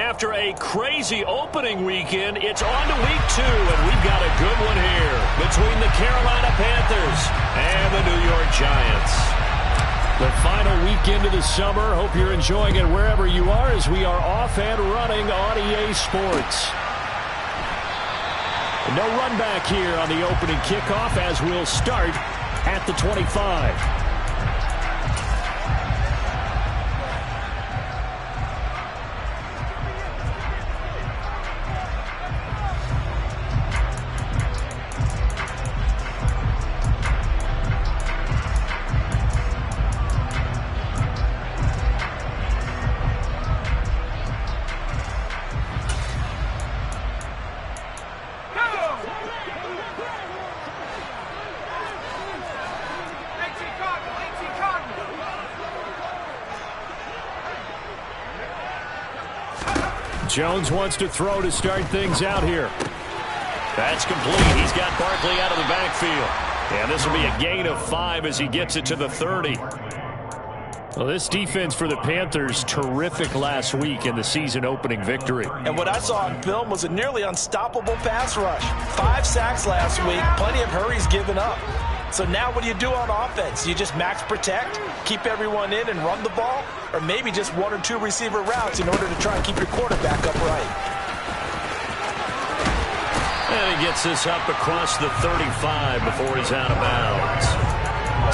After a crazy opening weekend, it's on to week 2, and we've got a good one here between the Carolina Panthers and the New York Giants. The final weekend of the summer. Hope you're enjoying it wherever you are as we are off and running on EA Sports. No run back here on the opening kickoff as we'll start at the 25. Jones wants to throw to start things out here. That's complete. He's got Barkley out of the backfield. And this will be a gain of 5 as he gets it to the 30. Well, this defense for the Panthers, terrific last week in the season-opening victory. And what I saw on film was a nearly unstoppable pass rush. 5 sacks last week, plenty of hurries given up. So now what do you do on offense? You just max protect, keep everyone in and run the ball, or maybe just 1 or 2 receiver routes in order to try and keep your quarterback upright. And he gets this up across the 35 before he's out of bounds.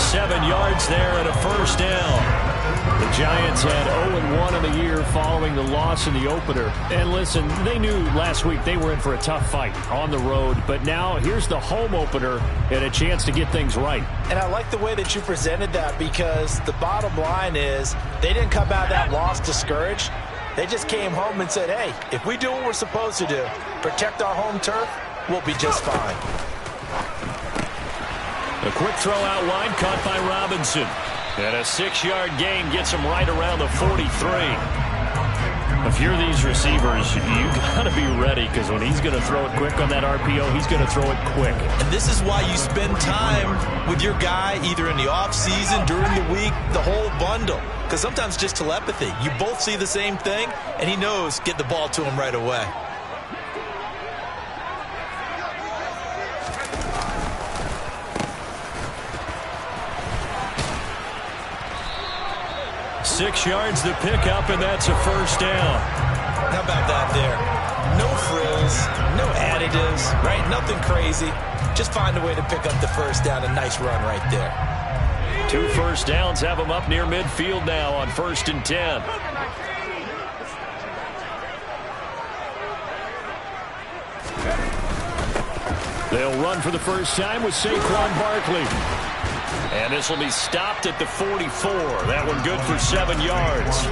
7 yards there and a first down. The Giants had 0-1 on the year following the loss in the opener. And listen, they knew last week they were in for a tough fight on the road. But now here's the home opener and a chance to get things right. And I like the way that you presented that because the bottom line is they didn't come out of that loss discouraged. They just came home and said, hey, if we do what we're supposed to do, protect our home turf, we'll be just fine. A quick throw out wide caught by Robinson. And a 6-yard gain gets him right around the 43. If you're these receivers, you got to be ready because when he's going to throw it quick on that RPO, he's going to throw it quick. And this is why you spend time with your guy either in the offseason, during the week, the whole bundle. Because sometimes just telepathy. You both see the same thing, and he knows get the ball to him right away. Six yards the pickup, and that's a first down. How about that there? No frills, no additives, right? Nothing crazy. Just find a way to pick up the first down. A nice run right there. 2 first downs have him up near midfield now on 1st and 10. They'll run for the first time with Saquon Barkley. And this will be stopped at the 44. That one good for 7 yards.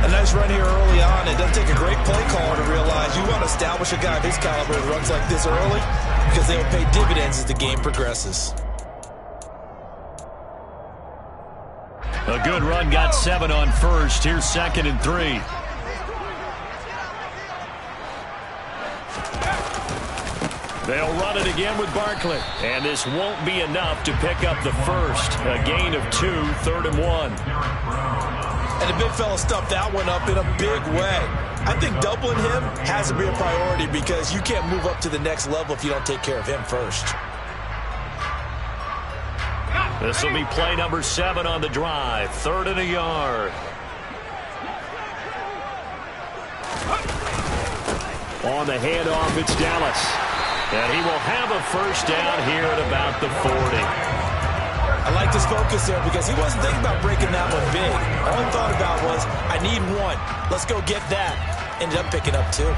A nice run here early on. It doesn't take a great play caller to realize you want to establish a guy of his caliber who runs like this early because they will pay dividends as the game progresses. A good run got 7 on first. Here's 2nd and 3. They'll run it again with Barkley. And this won't be enough to pick up the first. A gain of 2, 3rd and 1. And the big fella stuffed that one up in a big way. I think doubling him has to be a priority because you can't move up to the next level if you don't take care of him first. This will be play number 7 on the drive. 3rd and a yard. On the handoff, it's Dallas. And he will have a first down here at about the 40. I like this focus there because he wasn't thinking about breaking that one big. All he thought about was, I need 1. Let's go get that. Ended up picking up 2.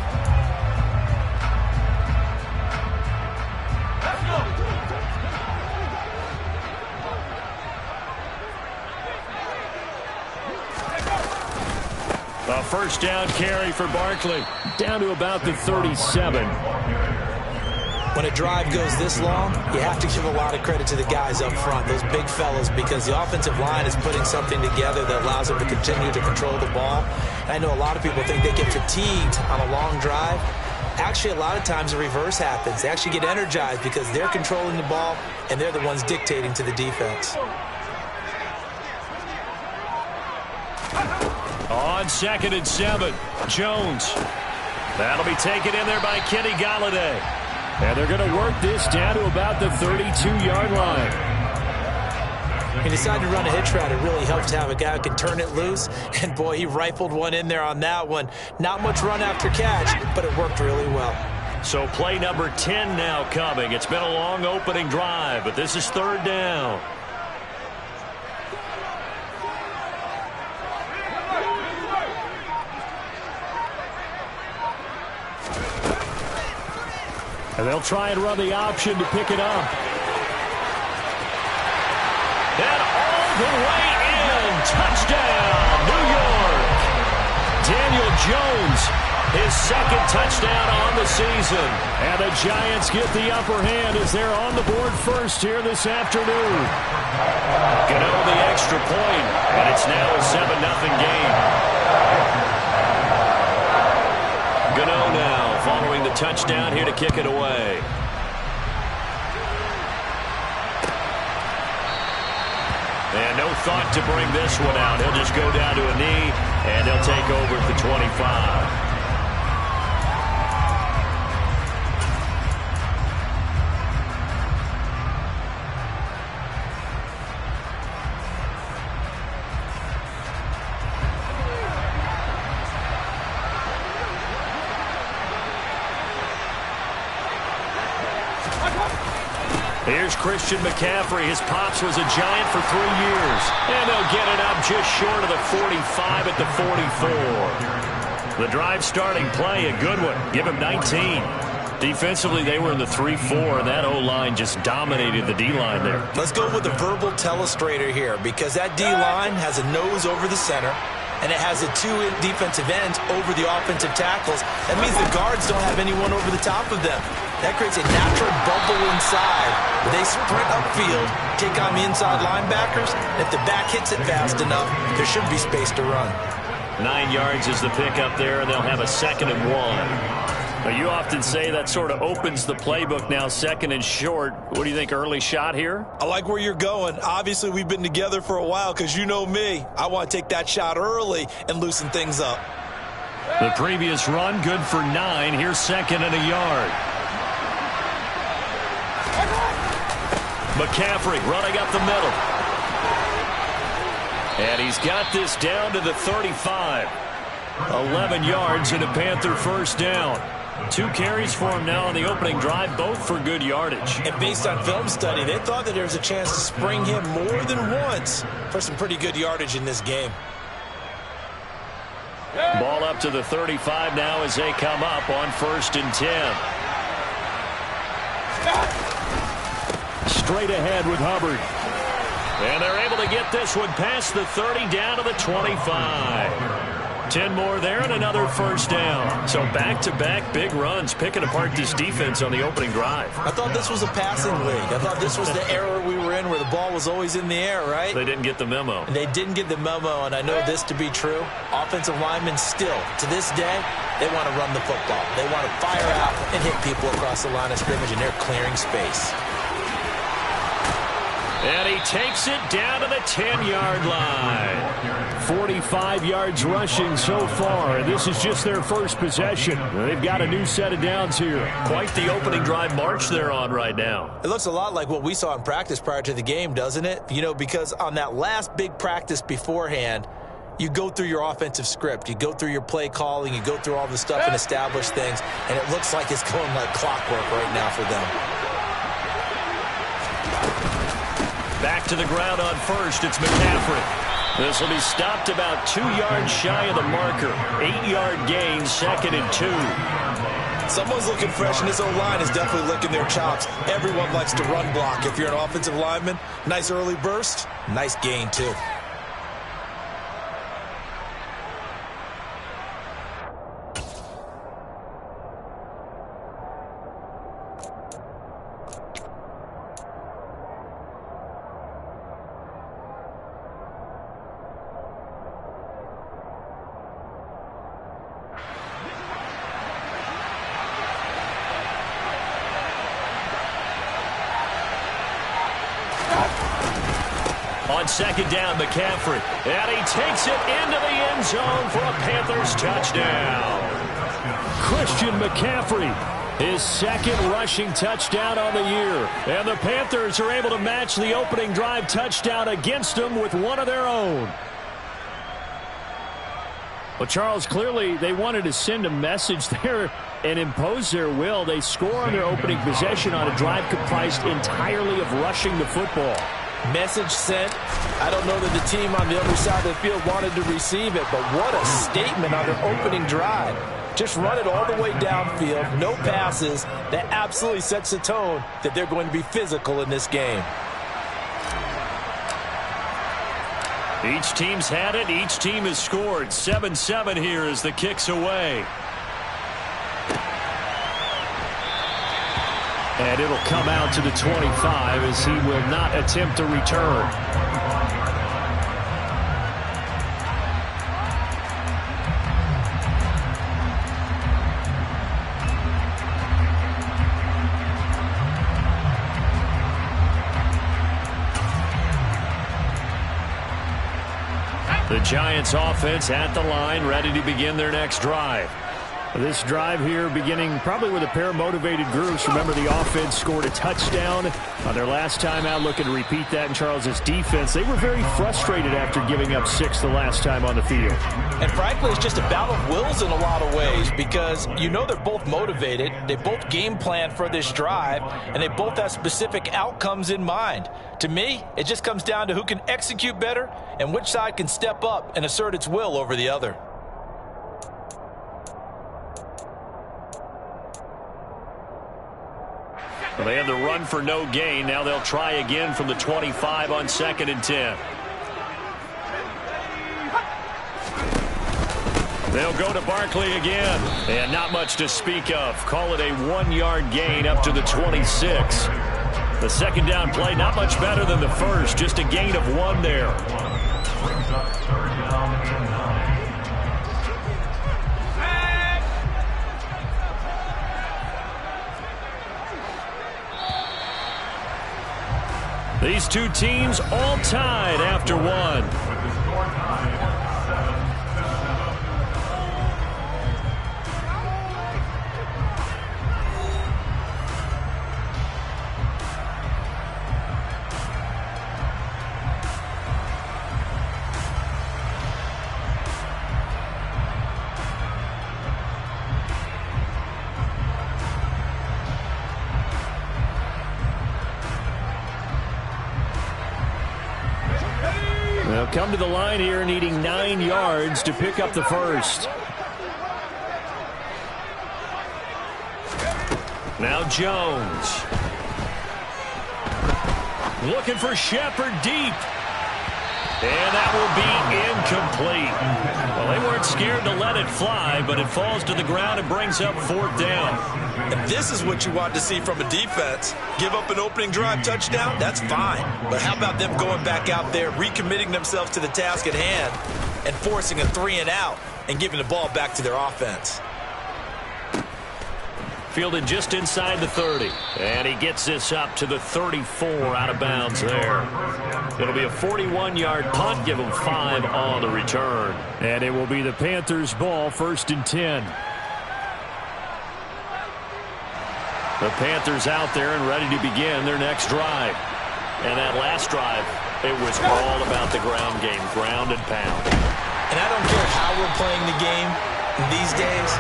A first down carry for Barkley. Down to about the 37. When a drive goes this long, you have to give a lot of credit to the guys up front, those big fellas, because the offensive line is putting something together that allows them to continue to control the ball. And I know a lot of people think they get fatigued on a long drive. Actually, a lot of times the reverse happens. They actually get energized because they're controlling the ball, and they're the ones dictating to the defense. On On 2nd and 7, Jones. That'll be taken in there by Kenny Galladay. And they're going to work this down to about the 32-yard line. He decided to run a hitch route. It really helps to have a guy who can turn it loose. And, boy, he rifled one in there on that one. Not much run after catch, but it worked really well. So play number 10 now coming. It's been a long opening drive, but this is 3rd down. And they'll try and run the option to pick it up. And all the way in. Touchdown, New York. Daniel Jones, his 2nd touchdown on the season. And the Giants get the upper hand as they're on the board first here this afternoon. Gano the extra point, and it's now a 7-0 game. Gano now following the touchdown here to kick it away. And no thought to bring this one out. He'll just go down to a knee, and he'll take over at the 25. Here's Christian McCaffrey. His pops was a Giant for 3 years. And they'll get it up just short of the 45 at the 44. The drive starting play, a good one. Give him 19. Defensively, they were in the 3-4, and that O-line just dominated the D-line there. Let's go with the verbal telestrator here, because that D-line has a nose over the center, and it has the 2 defensive ends over the offensive tackles. That means the guards don't have anyone over the top of them. That creates a natural bubble inside where they sprint upfield, take on the inside linebackers. If the back hits it fast enough, there should be space to run. 9 yards is the pickup there, and they'll have a 2nd and 1. Now, you often say that sort of opens the playbook now, 2nd and short. What do you think, early shot here? I like where you're going. Obviously, we've been together for a while because you know me. I want to take that shot early and loosen things up. The previous run, good for 9. Here's 2nd and a yard. McCaffrey running up the middle. And he's got this down to the 35. 11 yards and a Panther first down. 2 carries for him now on the opening drive, both for good yardage. And based on film study, they thought that there was a chance to spring him more than once for some pretty good yardage in this game. Ball up to the 35 now as they come up on 1st and 10. Straight ahead with Hubbard. And they're able to get this one past the 30 down to the 25. 10 more there and another first down. So back-to-back big runs, picking apart this defense on the opening drive. I thought this was a passing league. I thought this was the era we were in where the ball was always in the air, right? They didn't get the memo. They didn't get the memo, and I know this to be true. Offensive linemen still, to this day, they want to run the football. They want to fire out and hit people across the line of scrimmage, and they're clearing space. And he takes it down to the 10-yard line. 45 yards rushing so far, and this is just their first possession. They've got a new set of downs here. Quite the opening drive march they're on right now. It looks a lot like what we saw in practice prior to the game, doesn't it? You know, because on that last big practice beforehand, you go through your offensive script, you go through your play calling, you go through all the stuff and establish things, and it looks like it's going like clockwork right now for them. Back to the ground on 1st, it's McCaffrey. This will be stopped about 2 yards shy of the marker. 8-yard gain, 2nd and 2. Someone's looking fresh, and this O-line is definitely licking their chops. Everyone likes to run block. If you're an offensive lineman, nice early burst, nice gain too. On On second down, McCaffrey. And he takes it into the end zone for a Panthers touchdown. Christian McCaffrey, his second rushing touchdown on the year. And the Panthers are able to match the opening drive touchdown against them with one of their own. Well, Charles, clearly they wanted to send a message there and impose their will. They score on their opening possession on a drive comprised entirely of rushing the football. Message sent. I don't know that the team on the other side of the field wanted to receive it, but what a statement on their opening drive. Just run it all the way downfield, no passes. That absolutely sets the tone that they're going to be physical in this game. Each team's had it. Each team has scored. 7-7 here as the kick's away. And it'll come out to the 25 as he will not attempt a return. The Giants offense at the line, ready to begin their next drive. This drive here beginning probably with a pair of motivated groups. Remember, the offense scored a touchdown on their last time out, looking to repeat that in Charles's defense. They were very frustrated after giving up 6 the last time on the field. And frankly, it's just a battle of wills in a lot of ways because you know they're both motivated. They both game plan for this drive, and they both have specific outcomes in mind. To me, it just comes down to who can execute better and which side can step up and assert its will over the other. Well, they had the run for no gain. Now they'll try again from the 25 on 2nd and 10. They'll go to Barkley again. And not much to speak of. Call it a 1-yard gain up to the 26. The second down play not much better than the first. Just a gain of 1 there. These two teams all tied after 1. They'll come to the line here needing 9 yards to pick up the first. Now Jones. Looking for Shepard deep. And that will be incomplete. Well, they weren't scared to let it fly, but it falls to the ground and brings up 4th down. And this is what you want to see from a defense. Give up an opening drive touchdown, that's fine. But how about them going back out there, recommitting themselves to the task at hand, and forcing a 3-and-out and giving the ball back to their offense? Fielded just inside the 30. And he gets this up to the 34 out of bounds there. It'll be a 41-yard punt. Give him 5 on the return. And it will be the Panthers' ball, 1st and 10. The Panthers out there and ready to begin their next drive. And that last drive, it was all about the ground game, ground and pound. And I don't care how we're playing the game these days,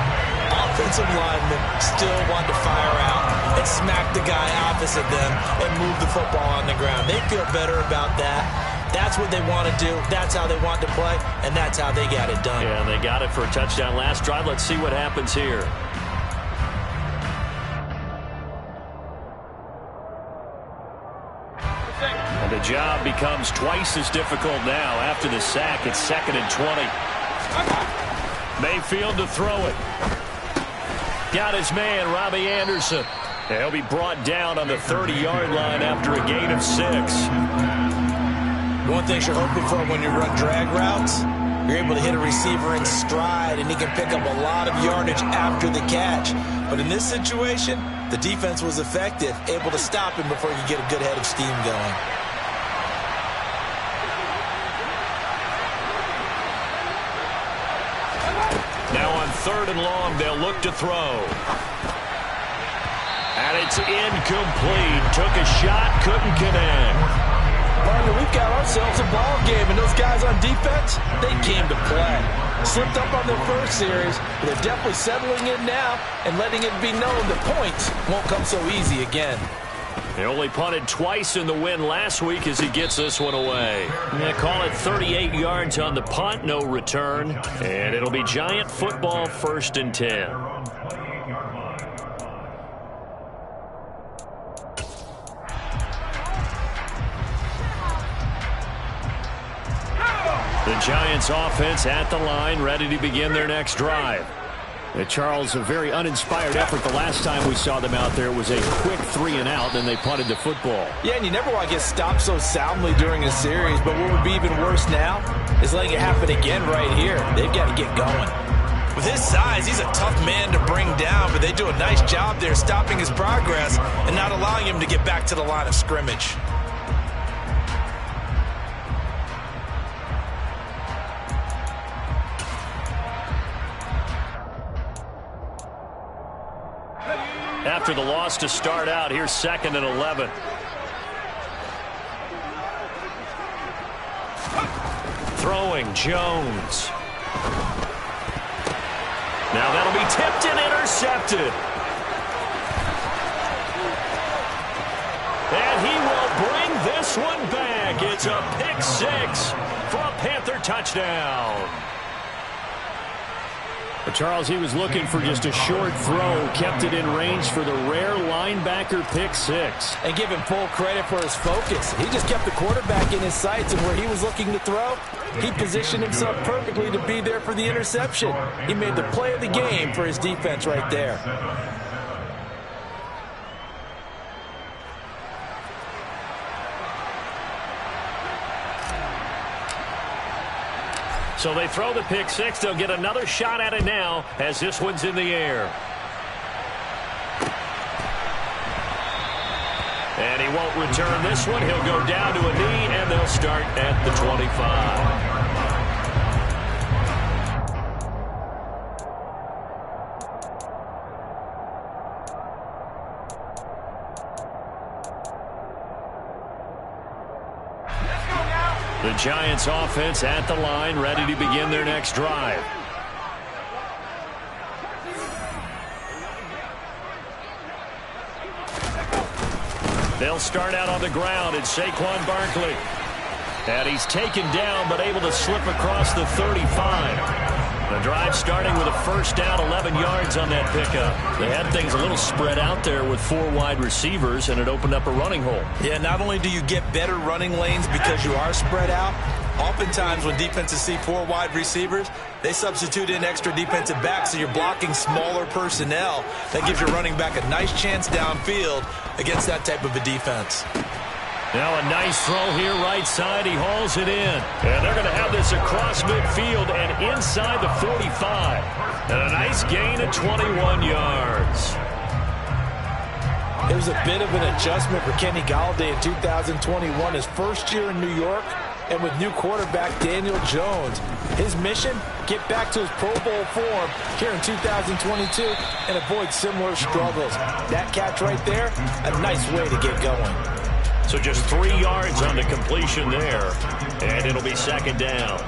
offensive linemen still want to fire out and smack the guy opposite them and move the football on the ground. They feel better about that. That's what they want to do. That's how they want to play, and that's how they got it done. Yeah, and they got it for a touchdown last drive. Let's see what happens here. And the job becomes twice as difficult now. After the sack, it's 2nd and 20. Mayfield to throw it. Got his man, Robbie Anderson. He'll be brought down on the 30-yard line after a gain of 6. One thing you're hoping for when you run drag routes, you're able to hit a receiver in stride, and he can pick up a lot of yardage after the catch. But in this situation, the defense was effective, able to stop him before he could get a good head of steam going. 3rd and long. They'll look to throw. And it's incomplete. Took a shot, couldn't connect. Partner, we've got ourselves a ball game, and those guys on defense, they came to play. Slipped up on their first series, but they're definitely settling in now and letting it be known that points won't come so easy again. They only punted twice in the win last week as he gets this one away. They call it 38 yards on the punt, no return. And it'll be Giant football, 1st and 10. The Giants offense at the line, ready to begin their next drive. Charles, a very uninspired effort. The last time we saw them out there was a quick 3-and-out, then they punted the football. Yeah, and you never want to get stopped so soundly during a series, but what would be even worse now is letting it happen again right here. They've got to get going. With his size, he's a tough man to bring down, but they do a nice job there stopping his progress and not allowing him to get back to the line of scrimmage. After the loss to start out, here's 2nd and 11. Throwing, Jones. Now that'll be tipped and intercepted. And he will bring this one back. It's a pick 6 for a Panther touchdown. Charles, he was looking for just a short throw, kept it in range for the rare linebacker pick 6. And give him full credit for his focus. He just kept the quarterback in his sights, and where he was looking to throw, he positioned himself perfectly to be there for the interception. He made the play of the game for his defense right there. So they throw the pick 6. They'll get another shot at it now as this one's in the air. And he won't return this one. He'll go down to a knee, and they'll start at the 25. The Giants offense at the line, ready to begin their next drive. They'll start out on the ground. It's Saquon Barkley. And he's taken down but able to slip across the 35. The drive starting with a 1st down, 11 yards on that pickup. They had things a little spread out there with 4 wide receivers, and it opened up a running hole. Yeah, not only do you get better running lanes because you are spread out, oftentimes when defenses see 4 wide receivers, they substitute in extra defensive backs, so you're blocking smaller personnel. That gives your running back a nice chance downfield against that type of a defense. Now a nice throw here right side. He hauls it in. And they're going to have this across midfield and inside the 45. And a nice gain of 21 yards. It was a bit of an adjustment for Kenny Golladay in 2021, his first year in New York, and with new quarterback Daniel Jones. His mission, get back to his Pro Bowl form here in 2022 and avoid similar struggles. That catch right there, a nice way to get going. So just 3 yards on the completion there, and it'll be 2nd down.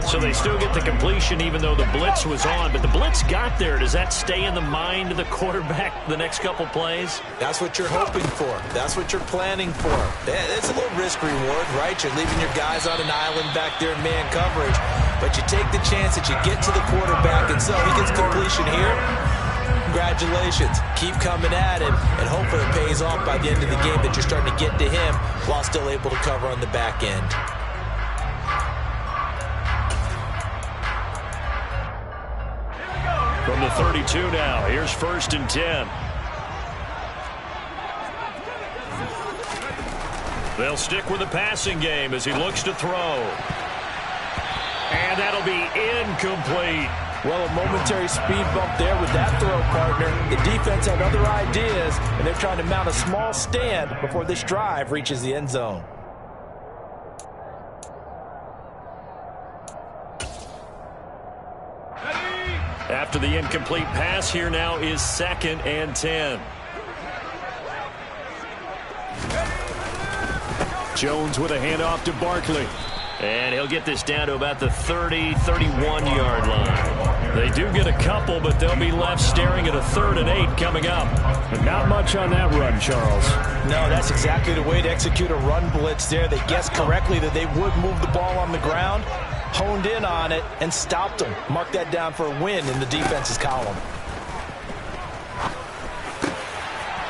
So they still get the completion even though the blitz was on, but the blitz got there. Does that stay in the mind of the quarterback the next couple plays? That's what you're hoping for. That's what you're planning for. It's a little risk reward, right? You're leaving your guys on an island back there in man coverage, but you take the chance that you get to the quarterback, and so he gets completion here. Congratulations. Keep coming at him, and hopefully it pays off by the end of the game that you're starting to get to him while still able to cover on the back end. From the 32 now, here's 1st and 10. They'll stick with the passing game as he looks to throw. And that'll be incomplete. Well, a momentary speed bump there with that throw, partner. The defense had other ideas, and they're trying to mount a small stand before this drive reaches the end zone. After the incomplete pass, here now is 2nd and 10. Jones with a handoff to Barkley. And he'll get this down to about the 30, 31-yard line. They do get a couple, but they'll be left staring at a 3rd and 8 coming up. But not much on that run, Charles. No, that's exactly the way to execute a run blitz there. They guessed correctly that they would move the ball on the ground, honed in on it, and stopped them. Mark that down for a win in the defense's column.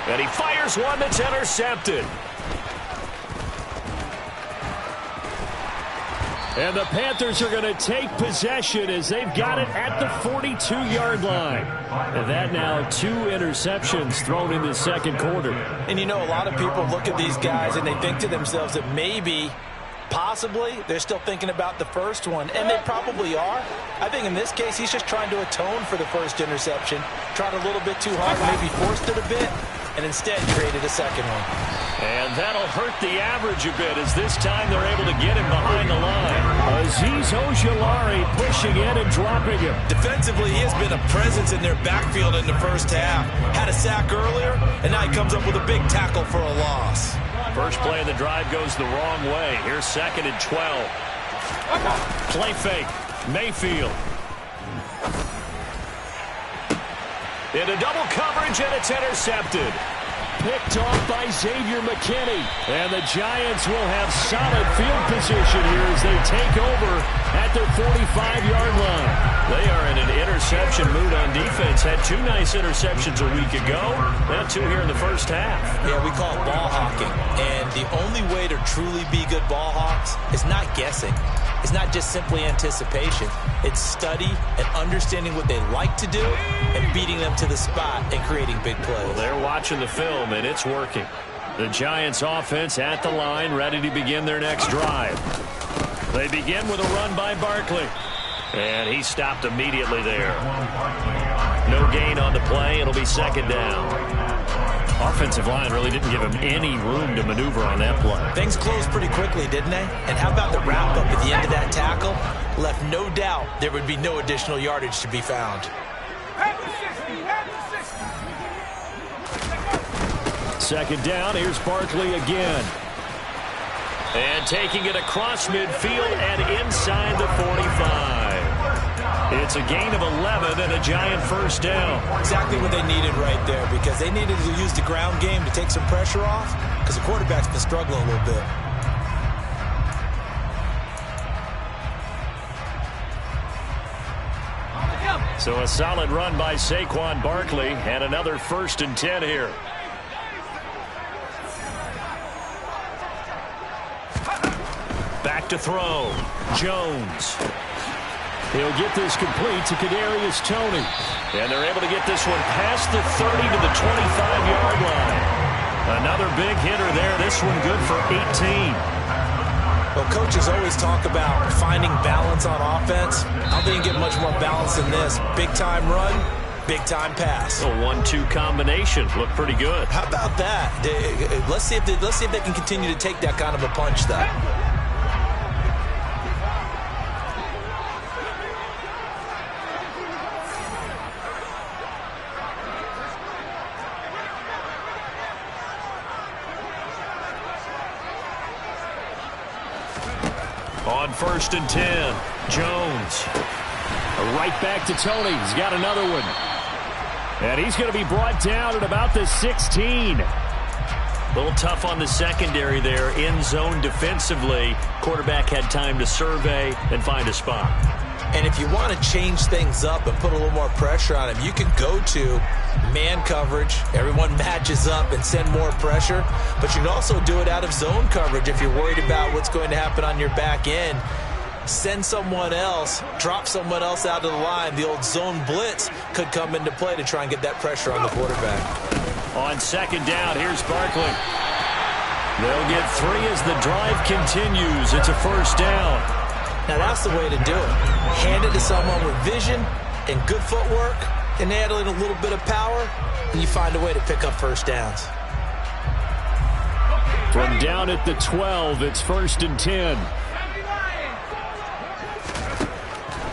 And he fires one that's intercepted. And the Panthers are going to take possession as they've got it at the 42-yard line. And that now 2 interceptions thrown in the second quarter. And you know, a lot of people look at these guys and they think to themselves that maybe, possibly, they're still thinking about the first one. And they probably are. I think in this case, he's just trying to atone for the first interception. Tried a little bit too hard, maybe forced it a bit, and instead created a second one. And that'll hurt the average a bit as this time they're able to get him behind the line. Azeez Ojulari pushing in and dropping him. Defensively, he has been a presence in their backfield in the first half. Had a sack earlier, and now he comes up with a big tackle for a loss. First play of the drive goes the wrong way. Here's 2nd and 12. Play fake. Mayfield. Into double coverage, and it's intercepted. Picked off by Xavier McKinney. And the Giants will have solid field position here as they take over at their 45-yard line. They are in an interception mood on defense. Had 2 nice interceptions a week ago. Now 2 here in the first half. Yeah, we call it ball hawking. And the only way to truly be good ball hawks is not guessing. It's not just simply anticipation. It's study and understanding what they like to do and beating them to the spot and creating big plays. Well, they're watching the film, and it's working. The Giants offense at the line, ready to begin their next drive. They begin with a run by Barkley. And he stopped immediately there. No gain on the play. It'll be 2nd down. Offensive line really didn't give him any room to maneuver on that play. Things closed pretty quickly, didn't they? And how about the wrap-up at the end of that tackle? Left no doubt there would be no additional yardage to be found. 2nd down, here's Barkley again. And taking it across midfield and inside the 45. It's a gain of 11 and a Giant first down. Exactly what they needed right there, because they needed to use the ground game to take some pressure off, because the quarterback's been struggling a little bit. So a solid run by Saquon Barkley and another 1st and 10 here. Back to throw. Jones. He'll get this complete to Kadarius Toney. And they're able to get this one past the 30 to the 25-yard line. Another big hitter there. This one good for 18. Well, coaches always talk about finding balance on offense. I don't think you get much more balance than this. Big-time run, big-time pass. A 1-2 combination. Look pretty good. How about that? Let's see if they can continue to take that kind of a punch, though. On 1st and 10, Jones. Right back to Toney. He's got another one. And he's going to be brought down at about the 16. A little tough on the secondary there. In zone defensively. Quarterback had time to survey and find a spot. And if you want to change things up and put a little more pressure on him, you can go to man coverage. Everyone matches up and send more pressure. But you can also do it out of zone coverage if you're worried about what's going to happen on your back end. Send someone else, drop someone else out of the line. The old zone blitz could come into play to try and get that pressure on the quarterback. On 2nd down, here's Barkley. They'll get 3 as the drive continues. It's a 1st down. Now, that's the way to do it. Hand it to someone with vision and good footwork, and add in a little bit of power, and you find a way to pick up 1st downs. From down at the 12, it's 1st and 10.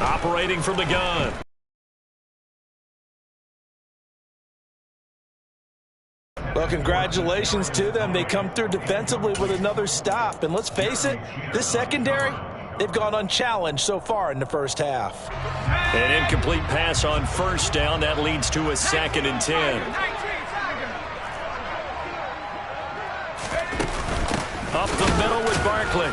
Operating from the gun. Well, congratulations to them. They come through defensively with another stop. And let's face it, this secondary, they've gone unchallenged so far in the first half. An incomplete pass on first down. That leads to a 2nd and 10. Up the middle with Barkley.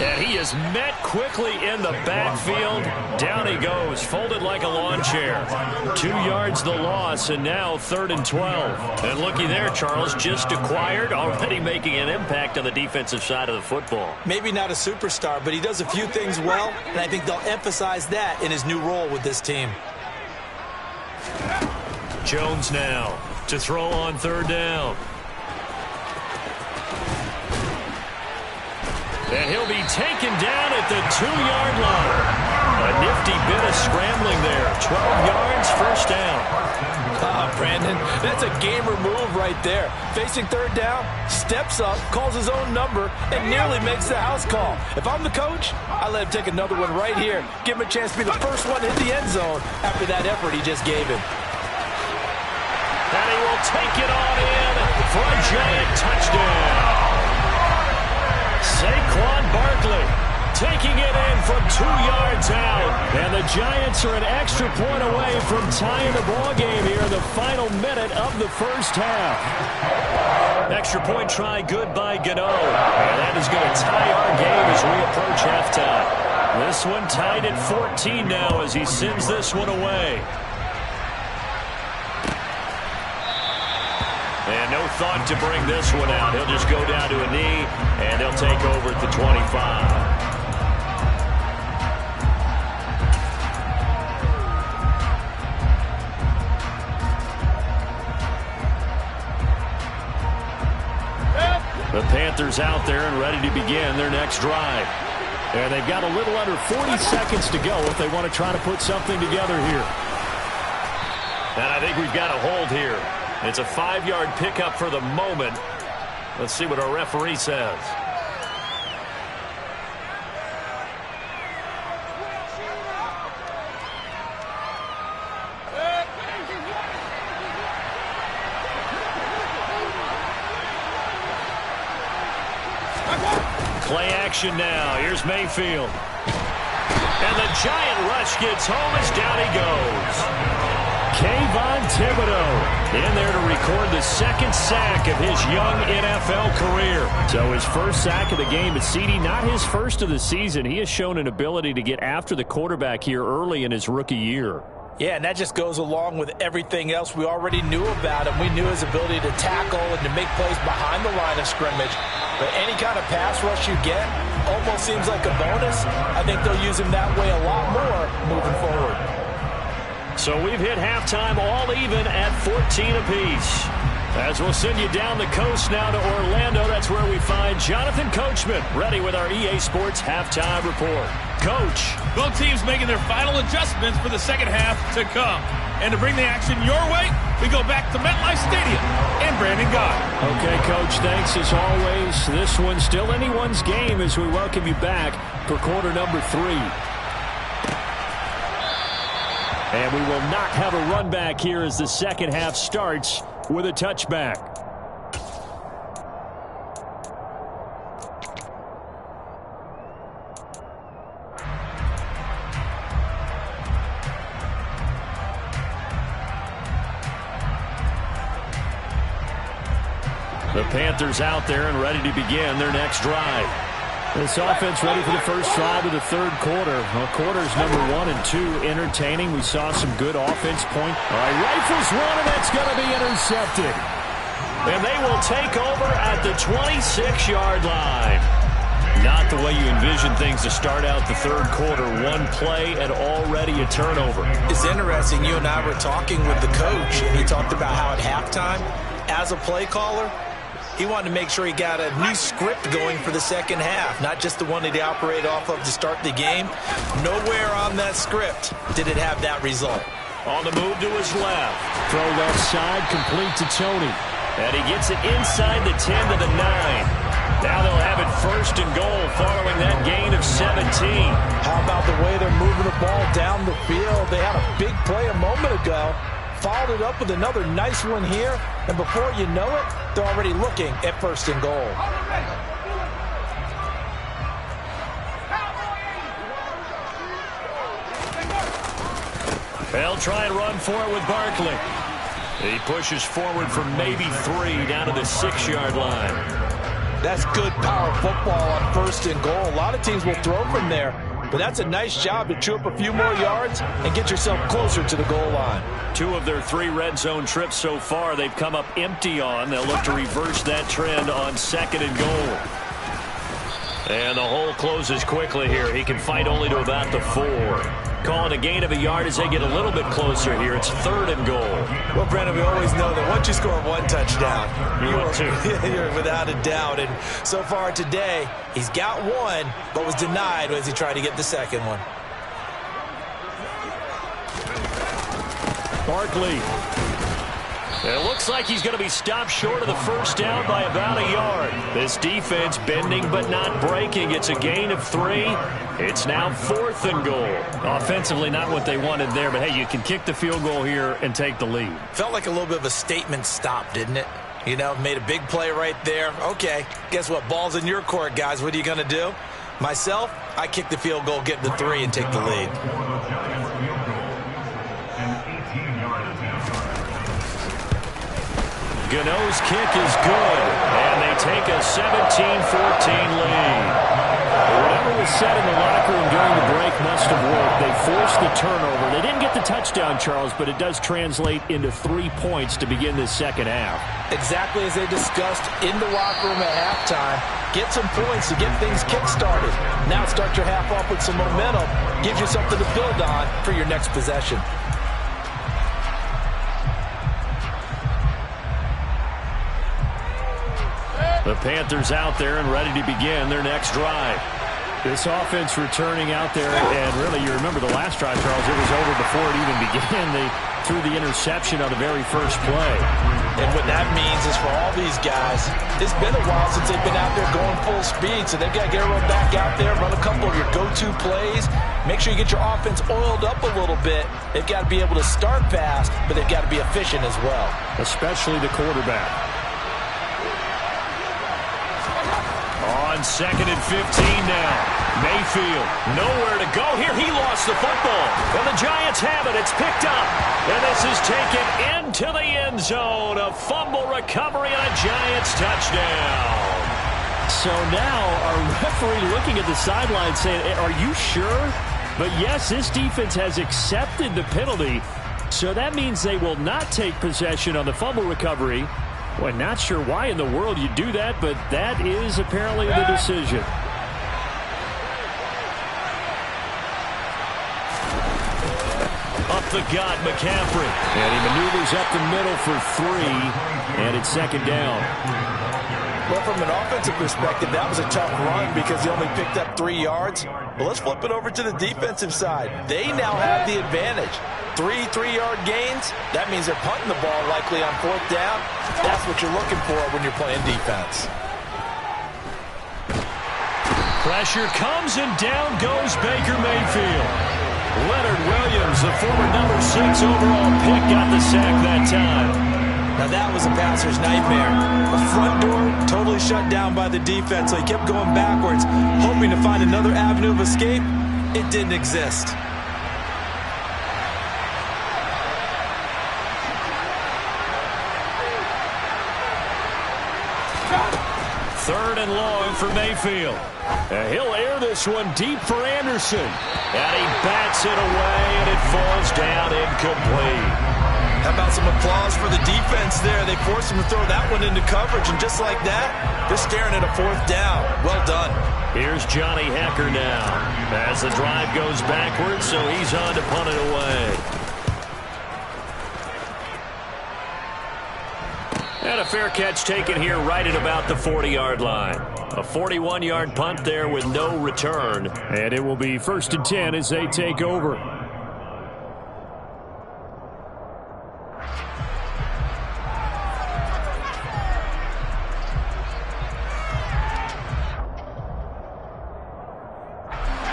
And he is met quickly in the backfield. Down he goes, folded like a lawn chair. 2 yards the loss, and now 3rd and 12. And looky there, Charles, just acquired, already making an impact on the defensive side of the football. Maybe not a superstar, but he does a few things well, and I think they'll emphasize that in his new role with this team. Jones now to throw on 3rd down. And he'll be taken down at the 2-yard line. A nifty bit of scrambling there. 12 yards, first down. Brandon, that's a gamer move right there. Facing 3rd down, steps up, calls his own number, and nearly makes the house call. If I'm the coach, I let him take another one right here. Give him a chance to be the first one to hit the end zone after that effort he just gave him. And he will take it on in for a giant touchdown. Saquon Barkley taking it in from 2 yards out. And the Giants are an extra point away from tying the ball game here in the final minute of the first half. Extra point try good by Gano. And that is going to tie our game as we approach halftime. This one tied at 14 now as he sends this one away. And no thought to bring this one out. He'll just go down to a knee, and he'll take over at the 25. The Panthers out there and ready to begin their next drive. And they've got a little under 40 seconds to go if they want to try to put something together here. And I think we've got a hold here. It's a 5-yard pickup for the moment. Let's see what our referee says. Play action now. Here's Mayfield. And the giant rush gets home as down he goes. Kayvon Thibodeau in there to record the 2nd sack of his young NFL career. So his first sack of the game at CD, not his first of the season. He has shown an ability to get after the quarterback here early in his rookie year. Yeah, and that just goes along with everything else we already knew about him. We knew his ability to tackle and to make plays behind the line of scrimmage. But any kind of pass rush you get almost seems like a bonus. I think they'll use him that way a lot more moving forward. So we've hit halftime all even at 14 apiece. As we'll send you down the coast now to Orlando, that's where we find Jonathan Coachman ready with our EA Sports Halftime Report. Coach. Both teams making their final adjustments for the second half to come. And to bring the action your way, we go back to MetLife Stadium and Brandon Gott. Okay, Coach, thanks as always. This one's still anyone's game as we welcome you back for quarter number 3. And we will not have a run back here as the second half starts with a touchback. The Panthers out there and ready to begin their next drive. This offense ready for the first drive of the third quarter. Well, quarters number 1 and 2 entertaining. We saw some good offense point. All right, rifles one, and that's going to be intercepted. And they will take over at the 26-yard line. Not the way you envision things to start out the third quarter. One play and already a turnover. It's interesting. You and I were talking with the coach, and he talked about how at halftime, as a play caller, he wanted to make sure he got a new script going for the second half, not just the one that he operated off of to start the game. Nowhere on that script did it have that result. On the move to his left. Throw left side, complete to Tony. And he gets it inside the 10 to the 9. Now they'll have it first and goal following that gain of 17. How about the way they're moving the ball down the field? They had a big play a moment ago. followed it up with another nice one here, and before you know it, they're already looking at 1st and goal. They'll try and run for it with Barkley. He pushes forward for maybe 3 down to the 6-yard line. That's good power football on 1st and goal. A lot of teams will throw from there, but that's a nice job to chew up a few more yards and get yourself closer to the goal line. 2 of their 3 red zone trips so far they've come up empty on. They'll look to reverse that trend on 2nd and goal. And the hole closes quickly here. He can fight only to about the 4. Calling a gain of a yard as they get a little bit closer here. It's 3rd and goal. Well, Brandon, we always know that once you score 1 touchdown, you're without a doubt. And so far today, he's got 1, but was denied as he tried to get the 2nd one. Barkley. It looks like he's going to be stopped short of the 1st down by about a yard. This defense bending but not breaking. It's a gain of 3. It's now 4th and goal. Offensively, not what they wanted there, but hey, you can kick the field goal here and take the lead. Felt like a little bit of a statement stop, didn't it? You know, made a big play right there. Okay, guess what? Ball's in your court, guys. What are you going to do? Myself, I kick the field goal, get the 3, and take the lead. Gano's kick is good, and they take a 17-14 lead. Whatever was said in the locker room during the break must have worked. They forced the turnover. They didn't get the touchdown, Charles, but it does translate into 3 points to begin this 2nd half. Exactly as they discussed in the locker room at halftime. Get some points to get things kick-started. Now start your half off with some momentum. Gives you something to build on for your next possession. The Panthers out there and ready to begin their next drive. This offense returning out there, and really, you remember the last drive, Charles, it was over before it even began. They threw the interception on the very first play. And what that means is for all these guys, it's been a while since they've been out there going full speed, so they've got to get everyone back out there, run a couple of your go-to plays, make sure you get your offense oiled up a little bit. They've got to be able to start fast, but they've got to be efficient as well. Especially the quarterback. On 2nd and 15 now. Mayfield, nowhere to go here. He lost the football. And the Giants have it. It's picked up. And this is taken into the end zone. A fumble recovery and a Giants touchdown. So now our referee looking at the sideline saying, are you sure? But yes, this defense has accepted the penalty. So that means they will not take possession on the fumble recovery. Well, not sure why in the world you do that, but that is apparently the decision. Up the gut, McCaffrey. And he maneuvers up the middle for 3, and it's 2nd down. Well, from an offensive perspective, that was a tough run because he only picked up 3 yards. But let's flip it over to the defensive side. They now have the advantage. 3 3-yard gains, that means they're punting the ball likely on 4th down. That's what you're looking for when you're playing defense. Pressure comes, and down goes Baker Mayfield. Leonard Williams, the former number 6 overall pick, got the sack that time. Now that was a passer's nightmare. The front door totally shut down by the defense, so he kept going backwards, hoping to find another avenue of escape. It didn't exist. 3rd and long for Mayfield. He'll air this one deep for Anderson. And he bats it away, and it falls down incomplete. How about some applause for the defense there? They forced him to throw that one into coverage, and just like that, they're staring at a 4th down. Well done. Here's Johnny Hecker now. As the drive goes backwards, so he's on to punt it away. And a fair catch taken here right at about the 40-yard line. A 41-yard punt there with no return. And it will be 1st and 10 as they take over.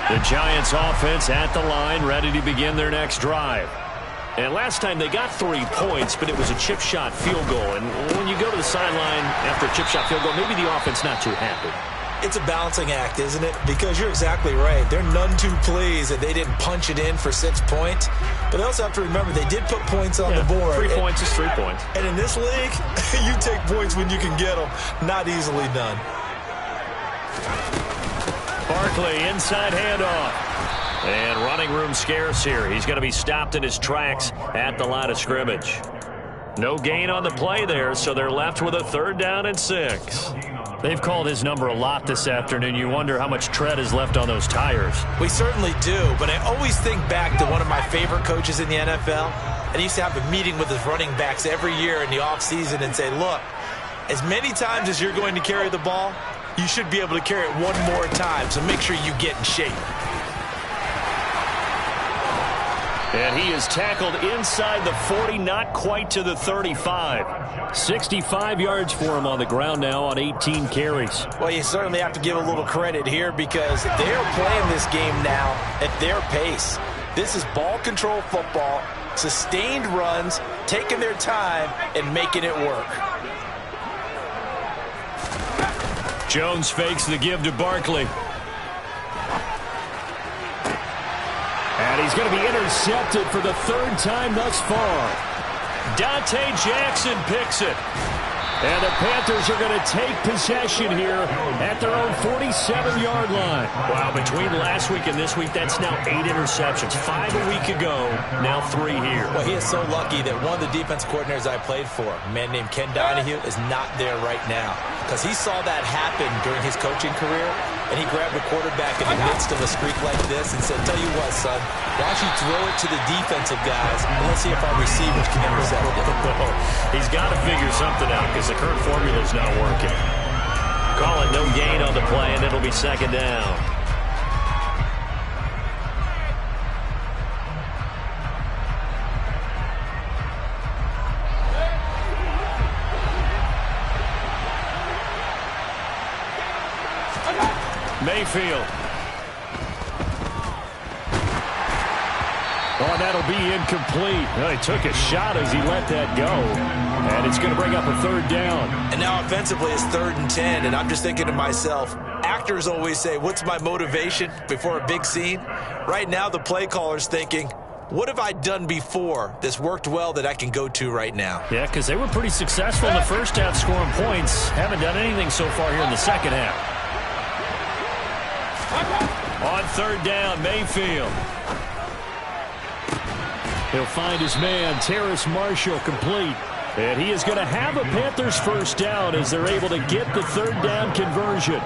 The Giants offense at the line, ready to begin their next drive. And last time they got 3 points, but it was a chip shot field goal. And when you go to the sideline after a chip shot field goal, maybe the offense not too happy. It's a balancing act, isn't it? Because you're exactly right. They're none too pleased that they didn't punch it in for 6 points. But they also have to remember they did put points on the board. 3 points is 3 points. And in this league, you take points when you can get them. Not easily done. Barkley, inside handoff. And running room scarce here. He's going to be stopped in his tracks at the line of scrimmage. No gain on the play there, so they're left with a 3rd down and 6. They've called his number a lot this afternoon. You wonder how much tread is left on those tires. We certainly do, but I always think back to one of my favorite coaches in the NFL. And he used to have a meeting with his running backs every year in the offseason and say, look, as many times as you're going to carry the ball, you should be able to carry it one more time, so make sure you get in shape. And he is tackled inside the 40, not quite to the 35. 65 yards for him on the ground now on 18 carries. Well, you certainly have to give a little credit here because they are playing this game now at their pace. This is ball control football, sustained runs, taking their time, and making it work. Jones fakes the give to Barkley. And he's going to be intercepted for the 3rd time thus far. Dante Jackson picks it. And the Panthers are going to take possession here at their own 47-yard line. Wow, between last week and this week, that's now 8 interceptions. 5 a week ago, now 3 here. Well, he is so lucky that one of the defense coordinators I played for, a man named Ken Donahue, is not there right now. Because he saw that happen during his coaching career, and he grabbed the quarterback in the midst of a streak like this and said, tell you what, son, why don't you throw it to the defensive guys, and let's see if our receivers can intercept it. He's got to figure something out because the current formula's not working. Call it no gain on the play, and it'll be 2nd down. Mayfield. Oh, that'll be incomplete. Well, he took a shot as he let that go. And it's going to bring up a 3rd down. And now offensively it's 3rd and 10. And I'm just thinking to myself, actors always say, what's my motivation before a big scene? Right now the play caller's thinking, what have I done before that's worked well that I can go to right now? Yeah, because they were pretty successful in the first half scoring points. Haven't done anything so far here in the second half. On 3rd down, Mayfield. He'll find his man, Terrace Marshall, complete. And he is going to have a Panthers 1st down as they're able to get the 3rd down conversion.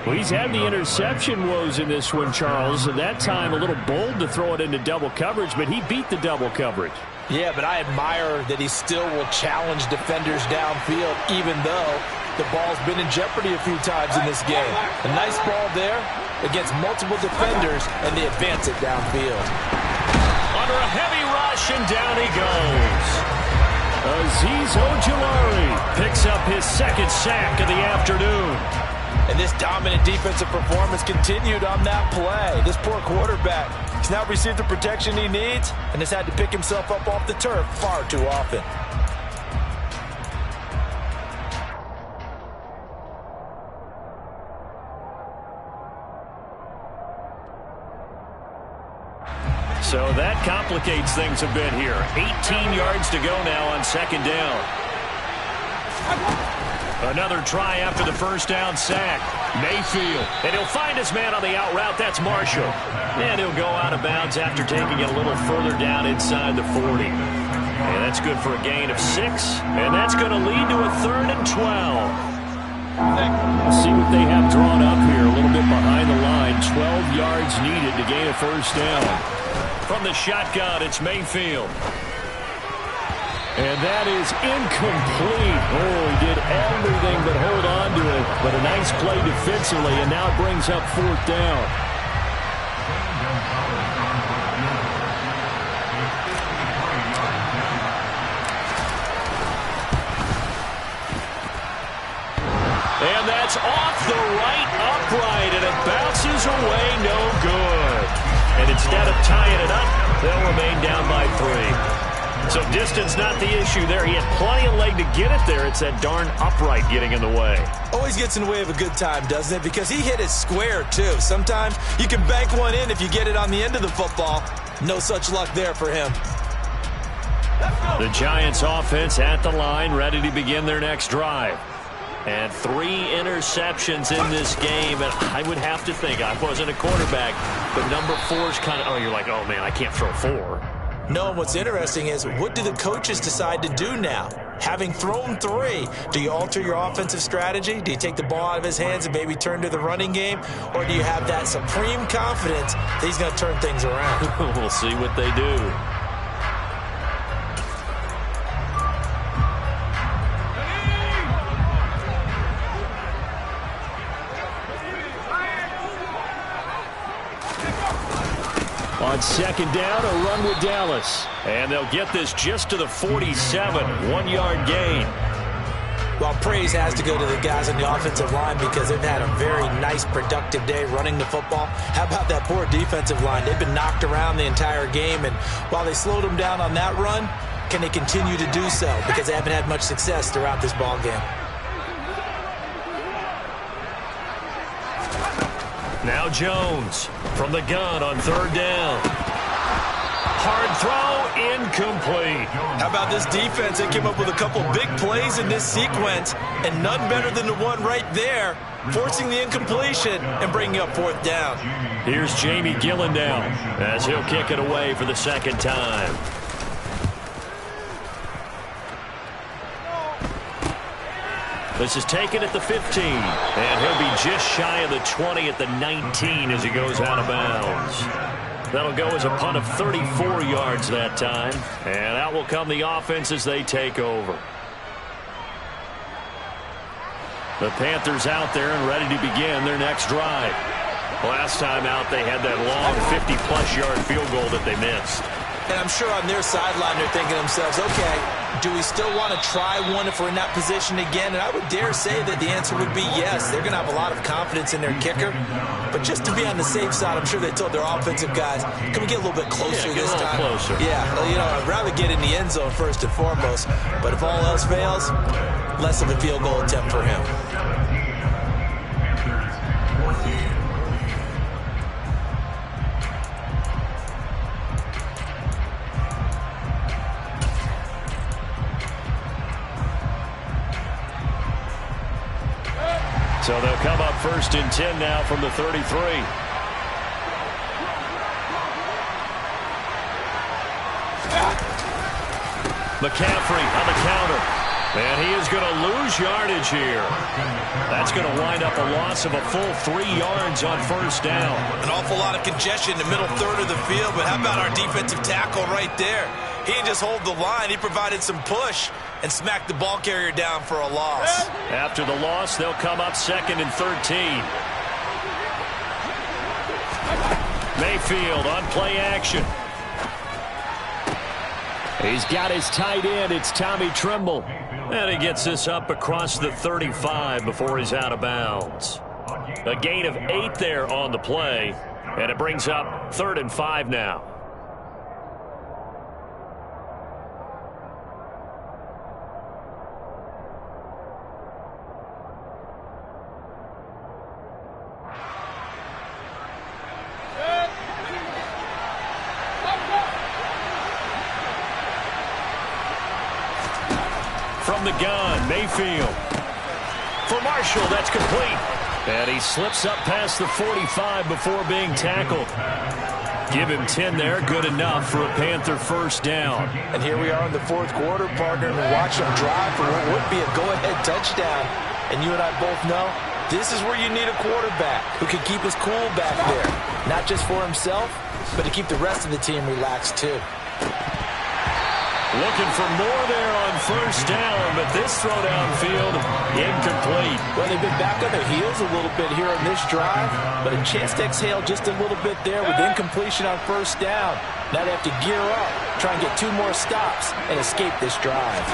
Well, he's had the interception woes in this one, Charles. And that time a little bold to throw it into double coverage, but he beat the double coverage. Yeah, but I admire that he still will challenge defenders downfield, even though the ball's been in jeopardy a few times in this game. A nice ball there against multiple defenders, and they advance it downfield. Under a heavy rush, and down he goes. Azeez Ojulari picks up his 2nd sack of the afternoon. And this dominant defensive performance continued on that play. This poor quarterback, he's now received the protection he needs and has had to pick himself up off the turf far too often. So that complicates things a bit here. 18 yards to go now on 2nd down. Another try after the 1st down sack. Mayfield. And he'll find his man on the out route. That's Marshall. And he'll go out of bounds after taking it a little further down inside the 40. And that's good for a gain of 6. And that's going to lead to a 3rd and 12. Let's see what they have drawn up here. A little bit behind the line. 12 yards needed to gain a 1st down. From the shotgun, it's Mayfield. And that is incomplete. Oh, he did everything but hold on to it. But a nice play defensively, and now it brings up 4th down. And that's off the right upright, and it bounces away, no good. And instead of tying it up, they'll remain down by 3. So distance not the issue there. He had plenty of leg to get it there. It's that darn upright getting in the way. Always gets in the way of a good time, doesn't it? Because he hit it square, too. Sometimes you can bank one in if you get it on the end of the football. No such luck there for him. The Giants offense at the line, ready to begin their next drive. And 3 interceptions in this game. And I would have to think, I wasn't a quarterback, but number 4 is kind of, oh, you're like, oh, man, I can't throw 4. No, and what's interesting is, what do the coaches decide to do now? Having thrown 3, do you alter your offensive strategy? Do you take the ball out of his hands and maybe turn to the running game? Or do you have that supreme confidence that he's going to turn things around? We'll see what they do. On second down, a run with Dallas. And they'll get this just to the 47, 1-yard gain. Well, praise has to go to the guys on the offensive line because they've had a very nice, productive day running the football. How about that poor defensive line? They've been knocked around the entire game, and while they slowed them down on that run, can they continue to do so? Because they haven't had much success throughout this ball game. Now Jones from the gun on third down. Hard throw, incomplete. How about this defense? They came up with a couple big plays in this sequence, and none better than the one right there, forcing the incompletion and bringing up 4th down. Here's Jamie Gillendow as he'll kick it away for the second time. This is taken at the 15, and he'll be just shy of the 20 at the 19 as he goes out of bounds. That'll go as a punt of 34 yards that time, and out will come the offense as they take over. The Panthers out there and ready to begin their next drive. Last time out, they had that long 50-plus yard field goal that they missed. And I'm sure on their sideline they're thinking to themselves, okay, do we still want to try one if we're in that position again? And I would dare say that the answer would be yes. They're going to have a lot of confidence in their kicker. But just to be on the safe side, I'm sure they told their offensive guys, can we get a little bit closer this time? Closer. Yeah, you know, I'd rather get in the end zone first and foremost. But if all else fails, less of a field goal attempt for him. So they'll come up 1st and 10 now from the 33. McCaffrey on the counter. And he is going to lose yardage here. That's going to wind up a loss of a full 3 yards on 1st down. An awful lot of congestion in the middle third of the field, but how about our defensive tackle right there? He didn't just hold the line. He provided some push and smacked the ball carrier down for a loss. After the loss, they'll come up 2nd and 13. Mayfield on play action. He's got his tight end. It's Tommy Tremble. And he gets this up across the 35 before he's out of bounds. A gain of 8 there on the play. And it brings up 3rd and 5 now. From the gun, Mayfield. For Marshall, that's complete. And he slips up past the 45 before being tackled. Give him 10 there, good enough for a Panther 1st down. And here we are in the 4th quarter, partner, and we watch them drive for what would be a go-ahead touchdown. And you and I both know this is where you need a quarterback who can keep his cool back there. Not just for himself, but to keep the rest of the team relaxed too. Looking for more there on 1st down, but this throw downfield, incomplete. Well, they've been back on their heels a little bit here on this drive, but a chance to exhale just a little bit there with incompletion on 1st down. Now they have to gear up, try and get 2 more stops, and escape this drive.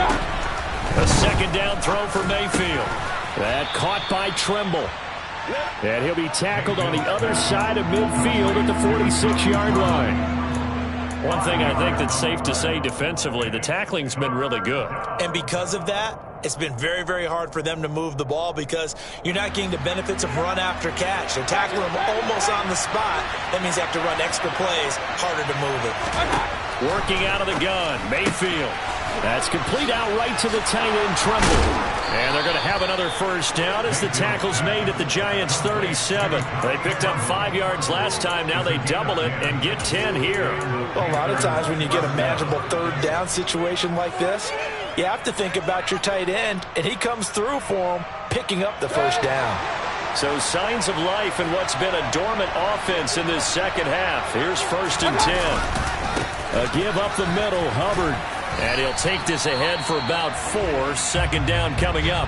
A 2nd down throw for Mayfield. That caught by Tremble. And he'll be tackled on the other side of midfield at the 46-yard line. One thing I think that's safe to say defensively, the tackling's been really good. And because of that, it's been very, very hard for them to move the ball because you're not getting the benefits of run after catch. They're tackling them almost on the spot. That means you have to run extra plays, harder to move it. Working out of the gun, Mayfield. That's complete out right to the tight end, Tremble. And they're going to have another first down as the tackle's made at the Giants' 37. They picked up 5 yards last time. Now they double it and get 10 here. Well, a lot of times when you get a manageable third down situation like this, you have to think about your tight end, and he comes through for him, picking up the first down. So signs of life in what's been a dormant offense in this second half. Here's 1st and 10. A give up the middle, Hubbard. And he'll take this ahead for about 4. 2nd down coming up.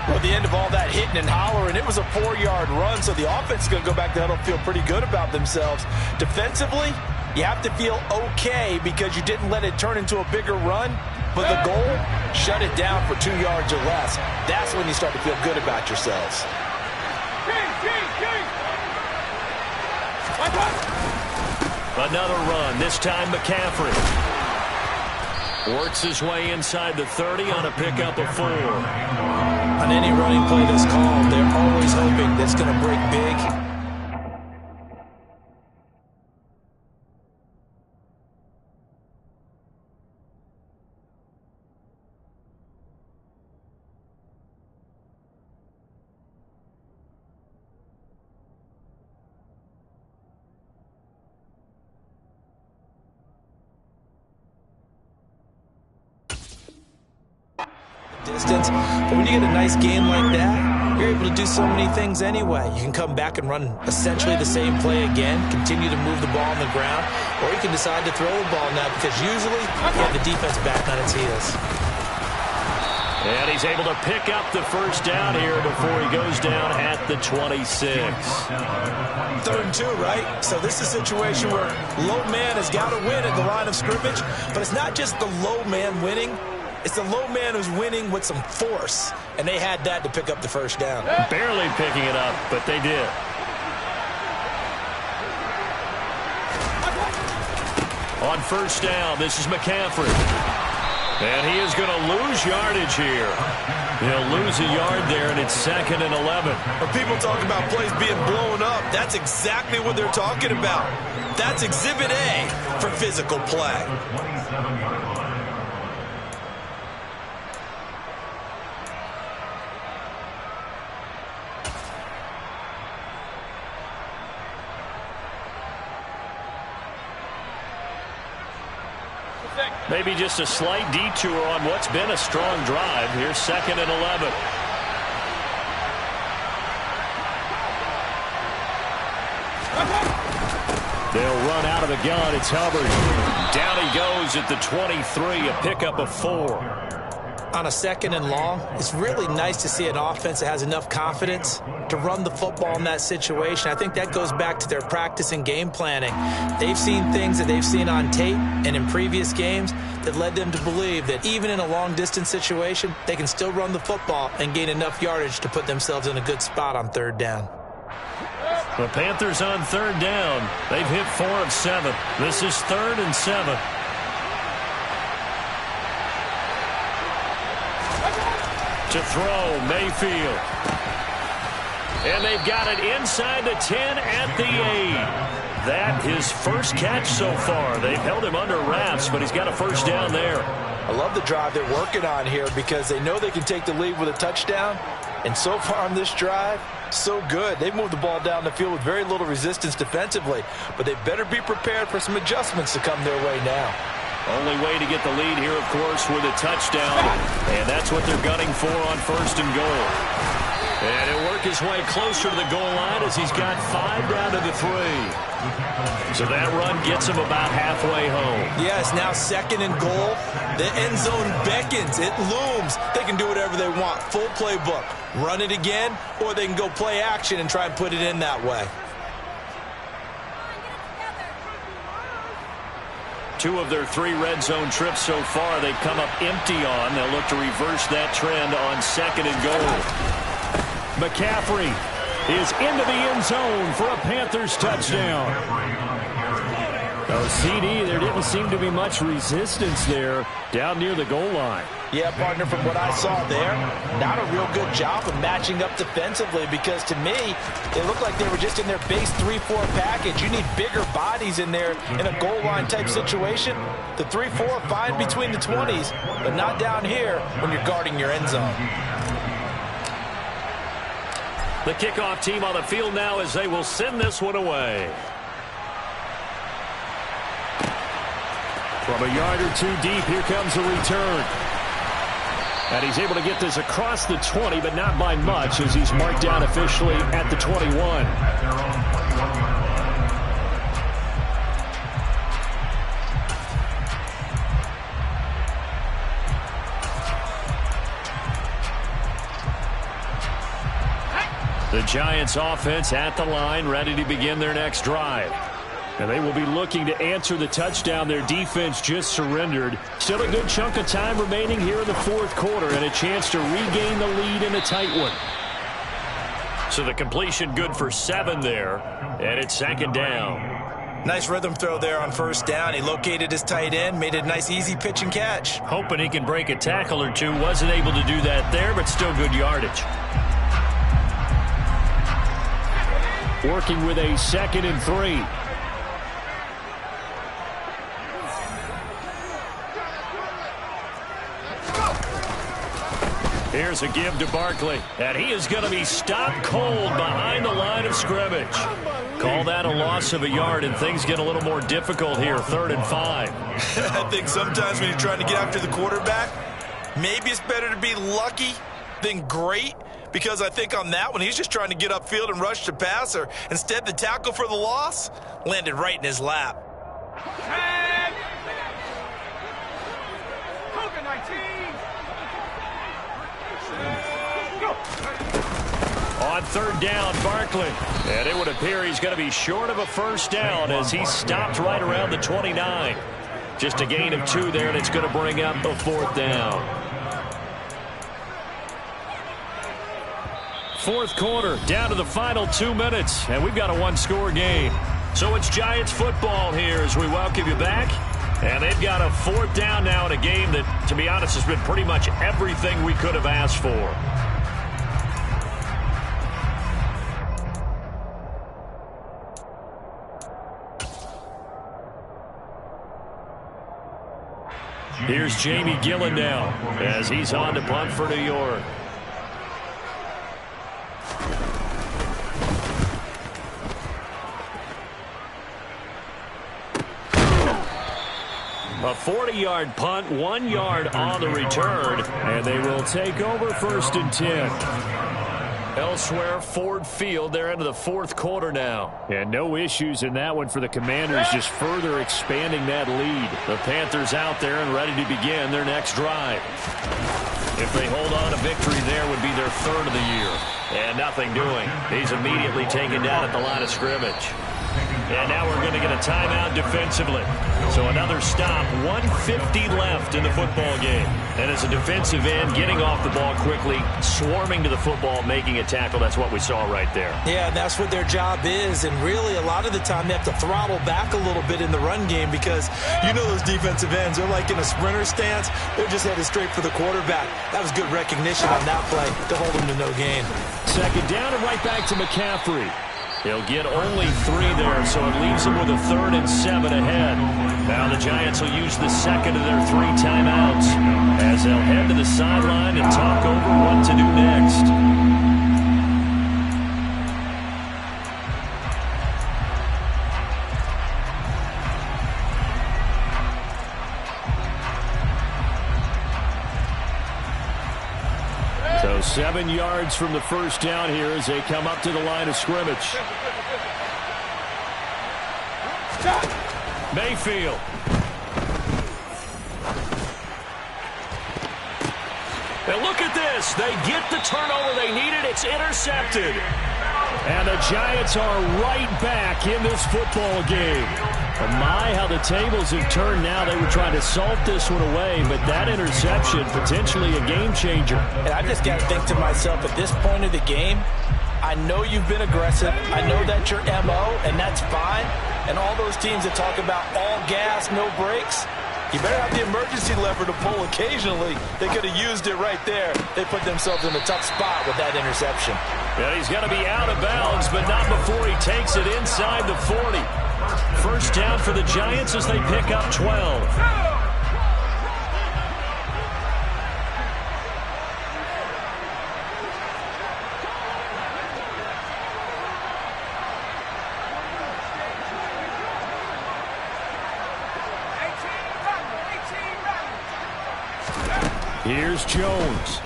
Well, at the end of all that hitting and hollering, it was a 4-yard run, so the offense is going to go back to huddle and feel pretty good about themselves. Defensively, you have to feel okay because you didn't let it turn into a bigger run, but the goal, shut it down for 2 yards or less. That's when you start to feel good about yourselves. Another run, this time McCaffrey. Works his way inside the 30 on a pickup of 4. On any running play that's called, they're always hoping that's going to break big. Distance, but when you get a nice game like that, you're able to do so many things anyway. You can come back and run essentially the same play again, continue to move the ball on the ground, or you can decide to throw the ball now because usually you have the defense back on its heels. And he's able to pick up the first down here before he goes down at the 26. 3rd and 2, right? So this is a situation where low man has got to win at the line of scrimmage, but it's not just the low man winning. It's the low man who's winning with some force, and they had that to pick up the first down. Barely picking it up, but they did. On 1st down, this is McCaffrey. And he is going to lose yardage here. He'll lose a yard there, and it's 2nd and 11. When people talk about plays being blown up, that's exactly what they're talking about. That's Exhibit A for physical play. Maybe just a slight detour on what's been a strong drive. Here's 2nd and 11. They'll run out of the gun. It's Hubbard. Down he goes at the 23, a pickup of 4. On a 2nd and long, it's really nice to see an offense that has enough confidence to run the football in that situation. I think that goes back to their practice and game planning. They've seen things that they've seen on tape and in previous games that led them to believe that even in a long-distance situation, they can still run the football and gain enough yardage to put themselves in a good spot on 3rd down. The Panthers on 3rd down. They've hit 4 of 7. This is 3rd and 7. To throw, Mayfield. And they've got it inside the 10 at the 8. That his first catch so far. They've held him under wraps, but he's got a first down there. I love the drive they're working on here because they know they can take the lead with a touchdown. And so far on this drive, so good. They've moved the ball down the field with very little resistance defensively, but they better be prepared for some adjustments to come their way now. Only way to get the lead here, of course, with a touchdown. And that's what they're gunning for on 1st and goal. And he'll work his way closer to the goal line as he's got 5 down to the 3. So that run gets him about halfway home. Yes, now 2nd and goal. The end zone beckons. It looms. They can do whatever they want. Full playbook. Run it again, or they can go play action and try and put it in that way. 2 of their 3 red zone trips so far they've come up empty on. They'll look to reverse that trend on 2nd and goal. McCaffrey is into the end zone for a Panthers touchdown. Oh, CD, there didn't seem to be much resistance there down near the goal line. Yeah, partner, from what I saw there, not a real good job of matching up defensively, because to me, it looked like they were just in their base 3-4 package. You need bigger bodies in there in a goal line type situation. The 3-4 fine between the 20s, but not down here when you're guarding your end zone. The kickoff team on the field now as they will send this one away. From a yard or two deep, here comes a return. And he's able to get this across the 20, but not by much, as he's marked down officially at the 21. The Giants offense at the line, ready to begin their next drive. And they will be looking to answer the touchdown their defense just surrendered. Still a good chunk of time remaining here in the fourth quarter, and a chance to regain the lead in a tight one. So the completion good for 7 there, and it's second down. Nice rhythm throw there on first down. He located his tight end, made a nice easy pitch and catch. Hoping he can break a tackle or two. Wasn't able to do that there, but still good yardage. Working with a 2nd and 3. Here's a give to Barkley, and he is going to be stopped cold behind the line of scrimmage. Call that a loss of a yard, and things get a little more difficult here, 3rd and 5. I think sometimes when you're trying to get after the quarterback, maybe it's better to be lucky than great, because I think on that one, he's just trying to get upfield and rush the passer. Instead, the tackle for the loss landed right in his lap. On 3rd down, Barkley. And it would appear he's going to be short of a first down as he stopped right around the 29. Just a gain of 2 there, and it's going to bring up a 4th down. 4th quarter, down to the final 2 minutes, and we've got a 1-score game. So it's Giants football here as we welcome you back. And they've got a 4th down now in a game that, to be honest, has been pretty much everything we could have asked for. Here's Jamie Gillen now as he's on to punt for New York. A 40-yard punt, 1 yard on the return, and they will take over 1st and 10. Elsewhere, Ford Field, they're into the 4th quarter now. And no issues in that one for the Commanders, just further expanding that lead. The Panthers out there and ready to begin their next drive. If they hold on, a victory there would be their 3rd of the year. And nothing doing. He's immediately taken down at the line of scrimmage. And now we're going to get a timeout defensively. So another stop, 1:50 left in the football game. And as a defensive end, getting off the ball quickly, swarming to the football, making a tackle, that's what we saw right there. Yeah, that's what their job is. And really, a lot of the time, they have to throttle back a little bit in the run game because you know those defensive ends, they're like in a sprinter stance. They're just headed straight for the quarterback. That was good recognition on that play to hold them to no gain. 2nd down and right back to McCaffrey. He'll get only 3 there, so it leaves him with a 3rd and 7 ahead. Now the Giants will use the 2nd of their 3 timeouts as they'll head to the sideline and talk over what to do next. So 7 yards from the first down here as they come up to the line of scrimmage. Mayfield. And look at this. They get the turnover they needed. It's intercepted. And the Giants are right back in this football game. And my, how the tables have turned now. They were trying to salt this one away, but that interception, potentially a game changer. And I just got to think to myself, at this point of the game, I know you've been aggressive. I know that's your MO, and that's fine. And all those teams that talk about all gas, no brakes, you better have the emergency lever to pull occasionally. They could have used it right there. They put themselves in a tough spot with that interception. Yeah, he's got to be out of bounds, but not before he takes it inside the 40. First down for the Giants as they pick up 12. Here's Jones.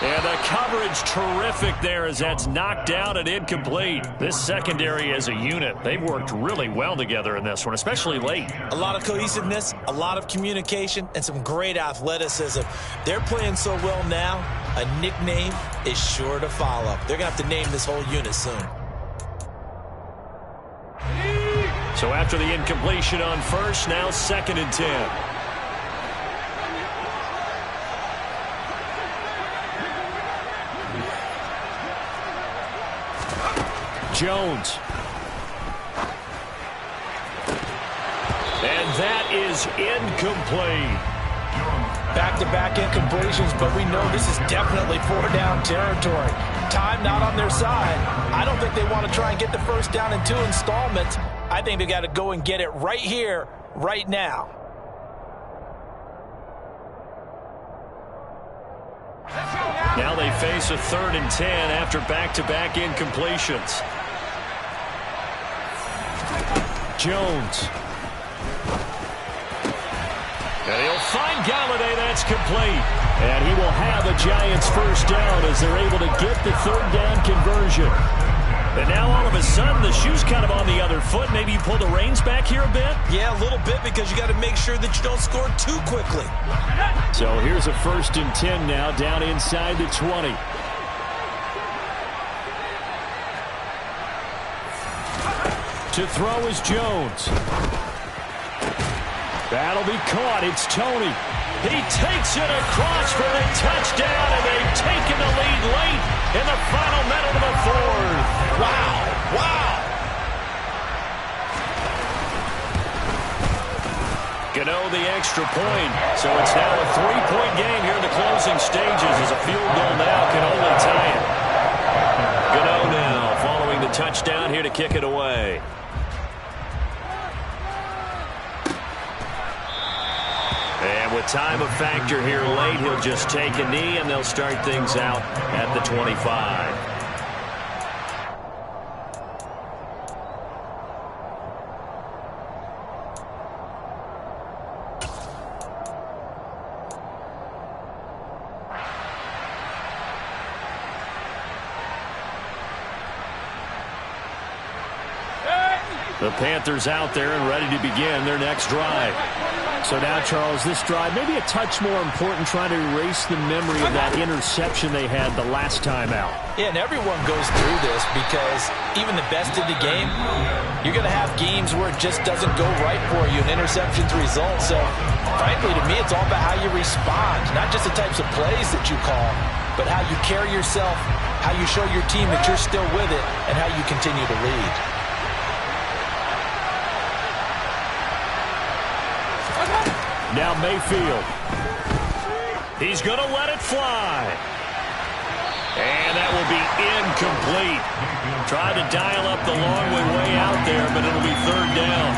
And the coverage terrific there as that's knocked out and incomplete. This secondary as a unit, they've worked really well together in this one, especially late. A lot of cohesiveness, a lot of communication, and some great athleticism. They're playing so well now, a nickname is sure to follow. They're going to have to name this whole unit soon. So after the incompletion on first, now 2nd and 10. Jones. And that is incomplete. Back-to-back incompletions, but we know this is definitely 4-down territory. Time not on their side. I don't think they want to try and get the first down in 2 installments. I think they got to go and get it right here, right now. Now they face a 3rd and 10 after back-to-back incompletions. Jones. And he'll find Galladay. That's complete. And he will have a Giants first down as they're able to get the 3rd down conversion. And now all of a sudden the shoe's kind of on the other foot. Maybe you pull the reins back here a bit? Yeah, a little bit because you got to make sure that you don't score too quickly. So here's a 1st and 10 now down inside the 20. To throw is Jones. That'll be caught. It's Tony. He takes it across for the touchdown, and they've taken the lead late in the final minute of the 4th. Wow. Wow. Gano the extra point. So it's now a 3-point game here in the closing stages as a field goal now can only tie it. Gano now following the touchdown here to kick it away. And with time a factor here late, he'll just take a knee and they'll start things out at the 25. The Panthers out there and ready to begin their next drive. So now, Charles, this drive maybe a touch more important, trying to erase the memory of that interception they had the last time out. Yeah, and everyone goes through this because even the best in the game, you're going to have games where it just doesn't go right for you, and interceptions result. So, frankly, to me, it's all about how you respond, not just the types of plays that you call, but how you carry yourself, how you show your team that you're still with it, and how you continue to lead. Now Mayfield. He's going to let it fly. And that will be incomplete. Tried to dial up the long way out there, but it'll be 3rd down.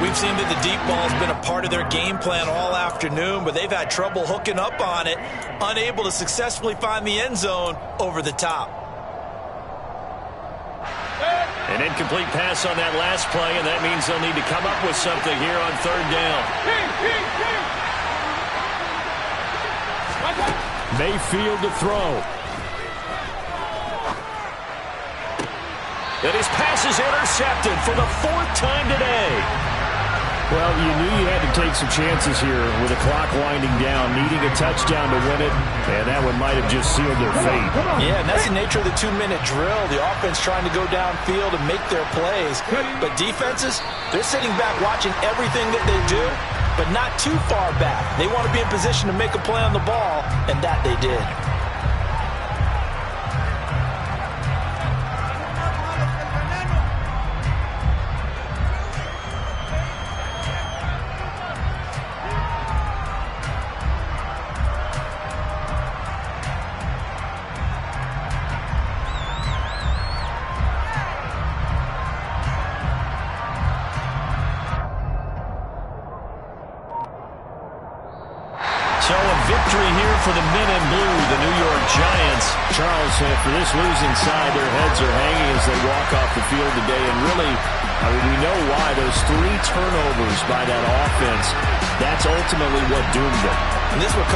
We've seen that the deep ball has been a part of their game plan all afternoon, but they've had trouble hooking up on it, unable to successfully find the end zone over the top. An incomplete pass on that last play, and that means they'll need to come up with something here on 3rd down. Mayfield to throw. And his pass is intercepted for the 4th time today. Well, you knew you had to take some chances here with the clock winding down, needing a touchdown to win it, and that one might have just sealed their fate. Yeah, and that's the nature of the 2-minute drill. The offense trying to go downfield and make their plays. But defenses, they're sitting back watching everything that they do, but not too far back. They want to be in position to make a play on the ball, and that they did. victory here for the men in blue, the New York Giants. Charles, for this losing side, their heads are hanging as they walk off the field today. And really, I mean, we know why. Those 3 turnovers by that offense, that's ultimately what doomed them. And this will